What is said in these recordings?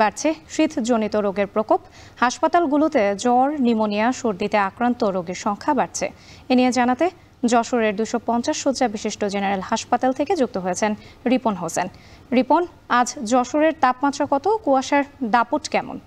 বাড়ছে শীতজনিত রোগের প্রকোপ। হাসপাতালগুলোতে জ্বর, নিউমোনিয়া, সর্দিতে আক্রান্ত রোগীর সংখ্যা বাড়ছে। এ নিয়ে জানাতে যশোরের 250 শয্যা বিশিষ্ট জেনারেল হাসপাতাল থেকে যুক্ত হয়েছেন রিপন হোসেন। রিপন, আজ যশোরের তাপমাত্রা কত? কুয়াশার দাপট কেমন?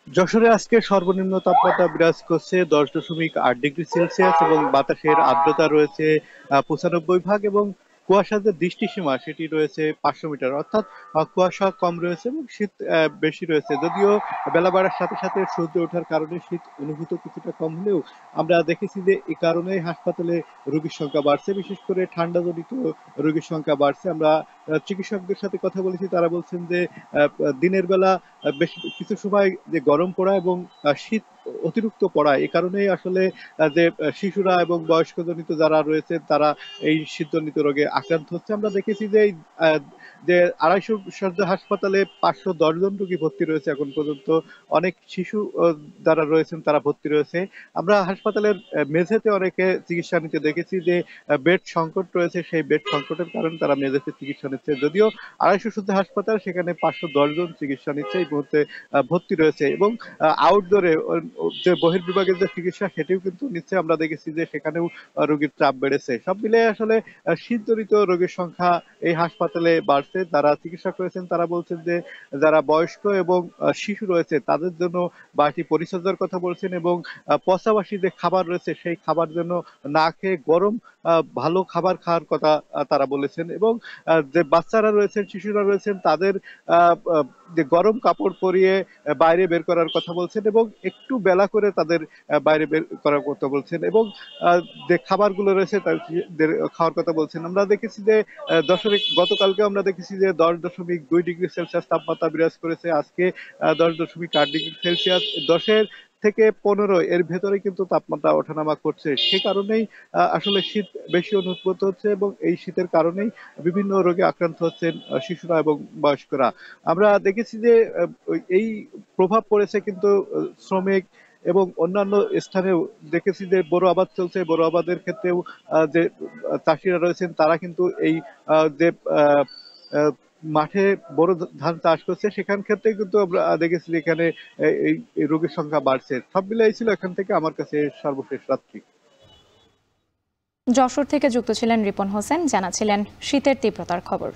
যশোরে আজকে সর্বনিম্ন তাপমাত্রা বিরাজ করছে 10.8 ডিগ্রি সেলসিয়াস এবং বাতাসের আর্দ্রতা রয়েছে 95 ভাগ এবং কুয়াশার যে দৃষ্টিসীমা সেটি রয়েছে 500 মিটার, অর্থাৎ কুয়াশা কম রয়েছে এবং শীত বেশি রয়েছে। যদিও বেলা বাড়ার সাথে সাথে সূর্য ওঠার কারণে শীত অনুভূত কিছুটা কম হলেও আমরা দেখেছি যে এই কারণে হাসপাতালে রোগীর সংখ্যা বাড়ছে, বিশেষ করে ঠান্ডাজনিত রোগীর সংখ্যা বাড়ছে। আমরা চিকিৎসকদের সাথে কথা বলেছি, তারা বলছেন যে দিনের বেলা বেশ কিছু সময় যে গরম পড়া এবং শীত অতিরিক্ত পড়া, এই কারণেই আসলে যে শিশুরা এবং বয়স্কজনিত যারা রয়েছে তারা এই শীতজনিত রোগে আক্রান্ত হচ্ছে। আমরা দেখেছি যে যে 250 শয্যা হাসপাতালে 510 জন রোগী ভর্তি রয়েছে এখন পর্যন্ত। অনেক শিশু যারা রয়েছেন তারা ভর্তি রয়েছে। আমরা হাসপাতালের মেঝেতে অনেকে চিকিৎসা নিতে দেখেছি যে বেড সংকট রয়েছে, সেই বেড সংকটের কারণে তারা মেঝেতে চিকিৎসা নিচ্ছে। যদিও 250 শয্যা হাসপাতাল, সেখানে 510 জন চিকিৎসা নিচ্ছে, এই মুহূর্তে ভর্তি রয়েছে এবং আউটডোরে যে বহির্বিভাগের যে চিকিৎসা সেটিও কিন্তু নিচ্ছে। আমরা দেখেছি যে সেখানেও রোগীর চাপ বেড়েছে। সব মিলে আসলে শীতজনিত রোগীর সংখ্যা এই হাসপাতালে বাড়ছে। যারা চিকিৎসক রয়েছেন তারা বলছেন যে যারা বয়স্ক এবং শিশু রয়েছে তাদের জন্য বাড়তি পরিচর্যার কথা বলছেন এবং পচাবাসী যে খাবার রয়েছে সেই খাবার জন্য না খেয়ে গরম ভালো খাবার খাওয়ার কথা তারা বলেছেন এবং যে বাচ্চারা রয়েছেন, শিশুরা রয়েছেন, তাদের যে গরম কাপড় পরিয়ে বাইরে বের করার কথা বলছেন এবং একটু বেলা করে তাদের বাইরে বের করার কথা বলছেন এবং যে খাবারগুলো রয়েছে তাদের খাওয়ার কথা বলছেন। আমরা দেখেছি যে যশোরে গতকালকে আমরা দেখেছি যে 10.2 ডিগ্রি সেলসিয়াস তাপমাত্রা বিরাজ করেছে। আজকে 10.8 ডিগ্রি সেলসিয়াস। 10-এর থেকে 15 এর ভেতরে কিন্তু তাপমাত্রা ওঠানামা করছে। সে কারণেই আসলে শীত বেশি অনুভূত হচ্ছে এবং এই শীতের কারণেই বিভিন্ন রোগে আক্রান্ত হচ্ছেন শিশুরা এবং বয়স্করা। আমরা দেখেছি যে এই প্রভাব পড়েছে কিন্তু শ্রমিক এবং অন্যান্য স্থানেও। দেখেছি যে বোরো আবাদ চলছে, বোরো আবাদের ক্ষেত্রেও যে চাষিরা রয়েছেন তারা কিন্তু এই যে মাঠে বড় ধান চাষ করছে সেখান ক্ষেত্রে কিন্তু আমরা দেখেছি যে এখানে এই রোগের সংখ্যা বাড়ছে। সব মিলাই ছিল এখান থেকে আমার কাছে সর্বশেষ রাত্রি। যশোর থেকে যুক্ত ছিলেন রিপন হোসেন, জানাচ্ছিলেন শীতের তীব্রতার খবর।